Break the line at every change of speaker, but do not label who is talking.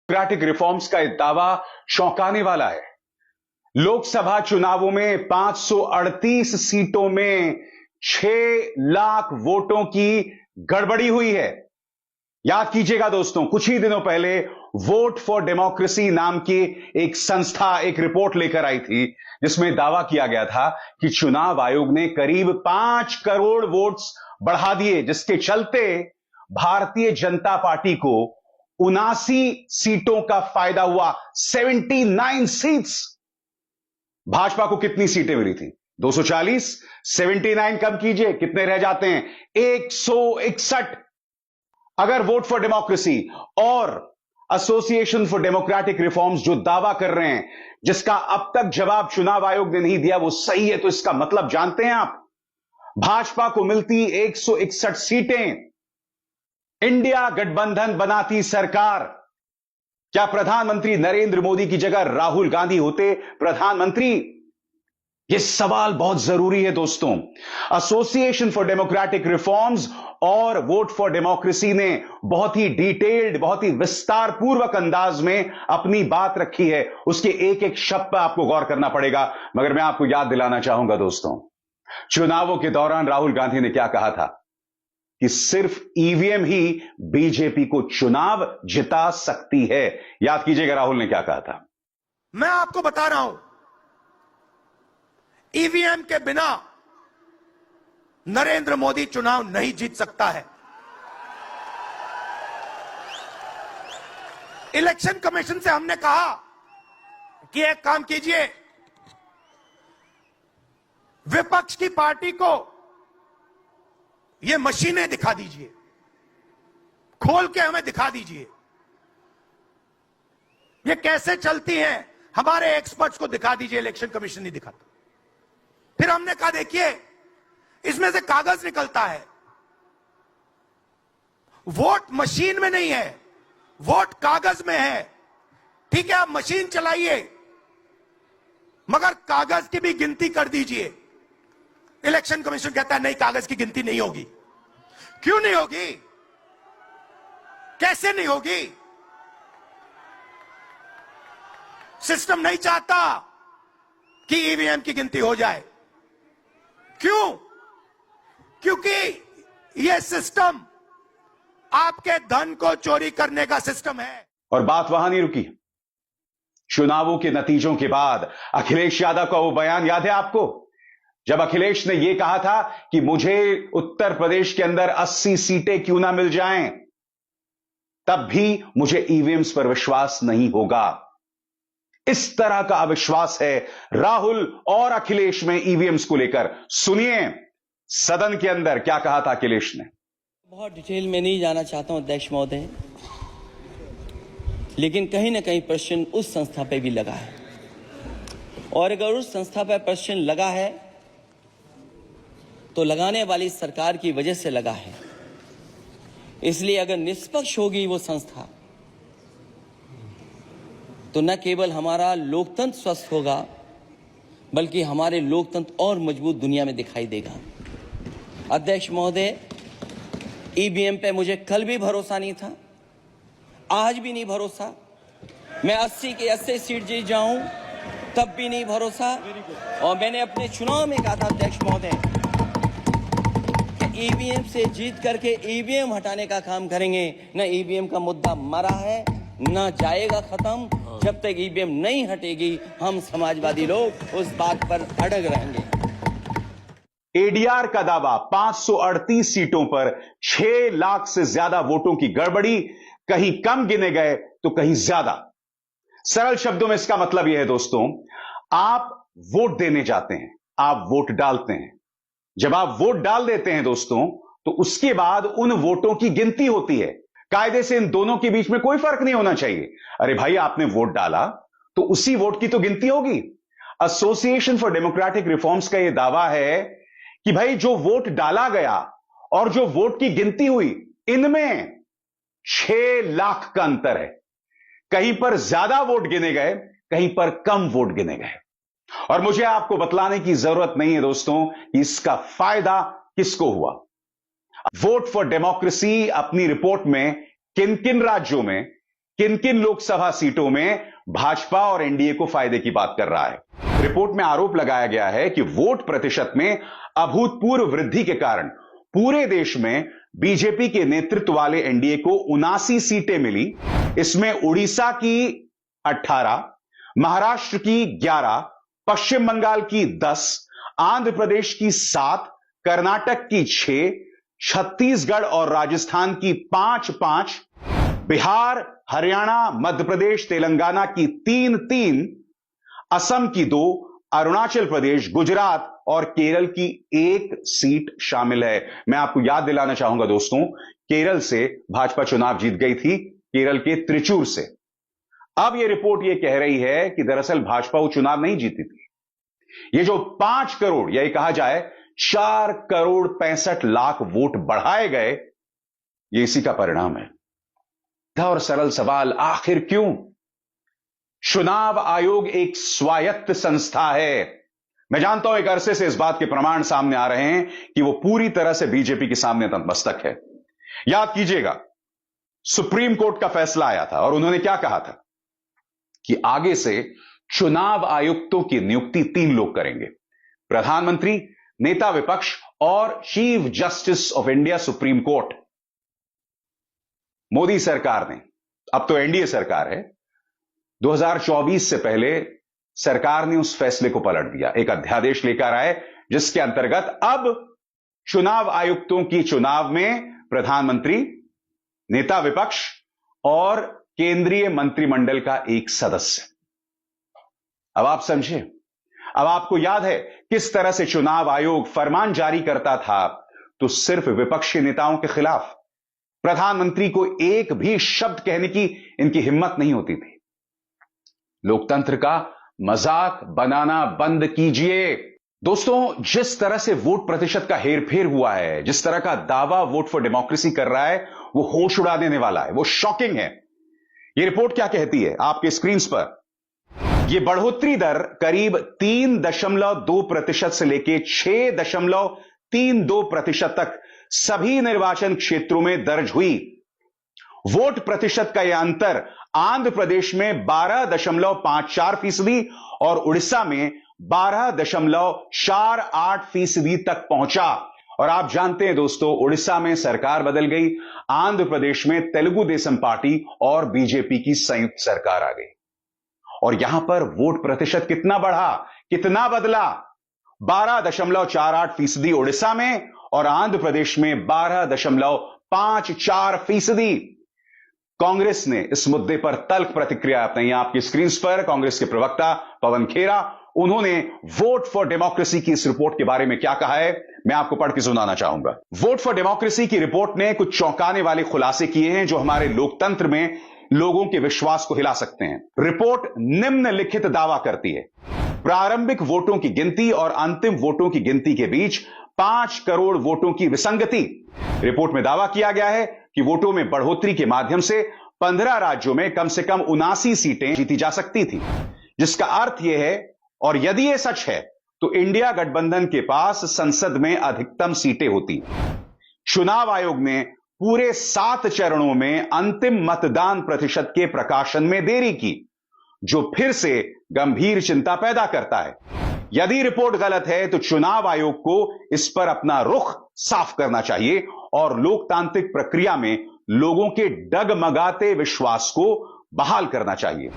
Democratic reforms का यह दावा चौंकाने वाला है। लोकसभा चुनावों में 538 सीटों में 6 लाख वोटों की गड़बड़ी हुई है। याद कीजिएगा दोस्तों, कुछ ही दिनों पहले वोट फॉर डेमोक्रेसी नाम की एक संस्था एक रिपोर्ट लेकर आई थी, जिसमें दावा किया गया था कि चुनाव आयोग ने करीब 5 करोड़ वोट्स बढ़ा दिए, जिसके चलते भारतीय जनता पार्टी को 79 सीटों का फायदा हुआ। 79 सीट्स। भाजपा को कितनी सीटें मिली थी? 240। 79 कम कीजिए, कितने रह जाते हैं? 161। अगर वोट फॉर डेमोक्रेसी और एसोसिएशन फॉर डेमोक्रेटिक रिफॉर्म्स जो दावा कर रहे हैं, जिसका अब तक जवाब चुनाव आयोग ने नहीं दिया, वो सही है, तो इसका मतलब जानते हैं आप? भाजपा को मिलती 161 सीटें, इंडिया गठबंधन बनाती सरकार। क्या प्रधानमंत्री नरेंद्र मोदी की जगह राहुल गांधी होते प्रधानमंत्री? यह सवाल बहुत जरूरी है दोस्तों। एसोसिएशन फॉर डेमोक्रेटिक रिफॉर्म्स और वोट फॉर डेमोक्रेसी ने बहुत ही डिटेल्ड, बहुत ही विस्तार पूर्वक अंदाज में अपनी बात रखी है। उसके एक एक शब्द पर आपको गौर करना पड़ेगा। मगर मैं आपको याद दिलाना चाहूंगा दोस्तों, चुनावों के दौरान राहुल गांधी ने क्या कहा था कि सिर्फ ईवीएम ही बीजेपी को चुनाव जिता सकती है। याद कीजिएगा राहुल ने क्या कहा था।
मैं आपको बता रहा हूं, ईवीएम के बिना नरेंद्र मोदी चुनाव नहीं जीत सकता है। इलेक्शन कमीशन से हमने कहा कि एक काम कीजिए, विपक्ष की पार्टी को ये मशीनें दिखा दीजिए, खोल के हमें दिखा दीजिए ये कैसे चलती हैं, हमारे एक्सपर्ट्स को दिखा दीजिए। इलेक्शन कमीशन नहीं दिखाता। फिर हमने कहा देखिए, इसमें से कागज निकलता है, वोट मशीन में नहीं है, वोट कागज में है। ठीक है, आप मशीन चलाइए, मगर कागज की भी गिनती कर दीजिए। इलेक्शन कमीशन कहता है नहीं, कागज की गिनती नहीं होगी। क्यों नहीं होगी? कैसे नहीं होगी? सिस्टम नहीं चाहता कि ईवीएम की गिनती हो जाए। क्यों? क्योंकि यह सिस्टम आपके धन को चोरी करने का सिस्टम है।
और बात वहां नहीं रुकी। चुनावों के नतीजों के बाद अखिलेश यादव का वो बयान याद है आपको, जब अखिलेश ने यह कहा था कि मुझे उत्तर प्रदेश के अंदर 80 सीटें क्यों ना मिल जाएं, तब भी मुझे ईवीएम्स पर विश्वास नहीं होगा। इस तरह का अविश्वास है राहुल और अखिलेश में ईवीएम्स को लेकर। सुनिए सदन के अंदर क्या कहा था अखिलेश ने।
बहुत डिटेल में नहीं जाना चाहता हूं अध्यक्ष महोदय, लेकिन कहीं ना कहीं प्रश्न उस संस्था पर भी लगा है, और अगर उस संस्था पर प्रश्न लगा है तो लगाने वाली सरकार की वजह से लगा है। इसलिए अगर निष्पक्ष होगी वो संस्था, तो न केवल हमारा लोकतंत्र स्वस्थ होगा, बल्कि हमारे लोकतंत्र और मजबूत दुनिया में दिखाई देगा। अध्यक्ष महोदय, ईवीएम पे मुझे कल भी भरोसा नहीं था, आज भी नहीं भरोसा। मैं 80 के 80 सीट जीत जाऊं तब भी नहीं भरोसा। और मैंने अपने चुनाव में कहा था अध्यक्ष महोदय, ईवीएम से जीत करके ईवीएम हटाने का काम करेंगे। न ईवीएम का मुद्दा मरा है, न जाएगा खत्म। जब तक ईवीएम नहीं हटेगी, हम समाजवादी लोग उस बात पर अड़ग रहेंगे।
एडीआर का दावा 538 सीटों पर 6 लाख से ज्यादा वोटों की गड़बड़ी, कहीं कम गिने गए तो कहीं ज्यादा। सरल शब्दों में इसका मतलब यह है दोस्तों, आप वोट देने जाते हैं, आप वोट डालते हैं। जब आप वोट डाल देते हैं दोस्तों, तो उसके बाद उन वोटों की गिनती होती है। कायदे से इन दोनों के बीच में कोई फर्क नहीं होना चाहिए। अरे भाई, आपने वोट डाला तो उसी वोट की तो गिनती होगी। एसोसिएशन फॉर डेमोक्रेटिक रिफॉर्म्स का यह दावा है कि भाई जो वोट डाला गया और जो वोट की गिनती हुई, इनमें 6 लाख का अंतर है। कहीं पर ज्यादा वोट गिने गए, कहीं पर कम वोट गिने गए। और मुझे आपको बतलाने की जरूरत नहीं है दोस्तों कि इसका फायदा किसको हुआ। वोट फॉर डेमोक्रेसी अपनी रिपोर्ट में किन किन राज्यों में किन किन लोकसभा सीटों में भाजपा और एनडीए को फायदे की बात कर रहा है। रिपोर्ट में आरोप लगाया गया है कि वोट प्रतिशत में अभूतपूर्व वृद्धि के कारण पूरे देश में बीजेपी के नेतृत्व वाले एनडीए को 79 सीटें मिली। इसमें उड़ीसा की 18, महाराष्ट्र की 11, पश्चिम बंगाल की 10, आंध्र प्रदेश की 7, कर्नाटक की 6, छत्तीसगढ़ और राजस्थान की 5-5, बिहार, हरियाणा, मध्य प्रदेश, तेलंगाना की 3-3, असम की 2, अरुणाचल प्रदेश, गुजरात और केरल की 1 सीट शामिल है। मैं आपको याद दिलाना चाहूंगा दोस्तों, केरल से भाजपा चुनाव जीत गई थी, केरल के त्रिचूर से। अब यह रिपोर्ट यह कह रही है कि दरअसल भाजपा वो चुनाव नहीं जीती थी। ये जो 5 करोड़ या कहा जाए 4 करोड़ 65 लाख वोट बढ़ाए गए, ये इसी का परिणाम है। और सरल सवाल, आखिर क्यों? चुनाव आयोग एक स्वायत्त संस्था है। मैं जानता हूं एक अरसे से इस बात के प्रमाण सामने आ रहे हैं कि वो पूरी तरह से बीजेपी के सामने नतमस्तक है। याद कीजिएगा, सुप्रीम कोर्ट का फैसला आया था और उन्होंने क्या कहा था कि आगे से चुनाव आयुक्तों की नियुक्ति 3 लोग करेंगे, प्रधानमंत्री, नेता विपक्ष और chief justice of India supreme court. Modi सरकार ने, अब तो एनडीए सरकार है, 2024 से पहले सरकार ने उस फैसले को पलट दिया, एक अध्यादेश लेकर आए जिसके अंतर्गत अब चुनाव आयुक्तों की चुनाव में प्रधानमंत्री, नेता विपक्ष और केंद्रीय मंत्रिमंडल का एक सदस्य। अब आप समझे, अब आपको याद है किस तरह से चुनाव आयोग फरमान जारी करता था तो सिर्फ विपक्षी नेताओं के खिलाफ, प्रधानमंत्री को एक भी शब्द कहने की इनकी हिम्मत नहीं होती थी। लोकतंत्र का मजाक बनाना बंद कीजिए। दोस्तों, जिस तरह से वोट प्रतिशत का हेरफेर हुआ है, जिस तरह का दावा वोट फॉर डेमोक्रेसी कर रहा है, वो होश उड़ा देने वाला है, वो शॉकिंग है। ये रिपोर्ट क्या कहती है आपके स्क्रीन पर? यह बढ़ोतरी दर करीब 3.2% से लेकर 6.32% तक सभी निर्वाचन क्षेत्रों में दर्ज हुई। वोट प्रतिशत का यह अंतर आंध्र प्रदेश में 12.54% और उड़ीसा में 12.48% तक पहुंचा। और आप जानते हैं दोस्तों, उड़ीसा में सरकार बदल गई, आंध्र प्रदेश में तेलुगु देशम पार्टी और बीजेपी की संयुक्त सरकार आ गई। और यहां पर वोट प्रतिशत कितना बढ़ा, कितना बदला? 12.48% उड़ीसा में और आंध्र प्रदेश में 12.54%। कांग्रेस ने इस मुद्दे पर तल्ख प्रतिक्रिया अपनाई। आपकी स्क्रीन पर कांग्रेस के प्रवक्ता पवन खेरा, उन्होंने वोट फॉर डेमोक्रेसी की इस रिपोर्ट के बारे में क्या कहा है, मैं आपको पढ़ के सुनाना चाहूंगा। वोट फॉर डेमोक्रेसी की रिपोर्ट ने कुछ चौंकाने वाले खुलासे किए हैं जो हमारे लोकतंत्र में लोगों के विश्वास को हिला सकते हैं। रिपोर्ट निम्नलिखित दावा करती है, प्रारंभिक वोटों की गिनती और अंतिम वोटों की गिनती के बीच 5 करोड़ वोटों की विसंगति। रिपोर्ट में दावा किया गया है कि वोटों में बढ़ोतरी के माध्यम से 15 राज्यों में कम से कम 79 सीटें जीती जा सकती थी, जिसका अर्थ यह है, और यदि यह सच है, तो इंडिया गठबंधन के पास संसद में अधिकतम सीटें होती। चुनाव आयोग ने पूरे 7 चरणों में अंतिम मतदान प्रतिशत के प्रकाशन में देरी की, जो फिर से गंभीर चिंता पैदा करता है। यदि रिपोर्ट गलत है तो चुनाव आयोग को इस पर अपना रुख साफ करना चाहिए और लोकतांत्रिक प्रक्रिया में लोगों के डगमगाते विश्वास को बहाल करना चाहिए।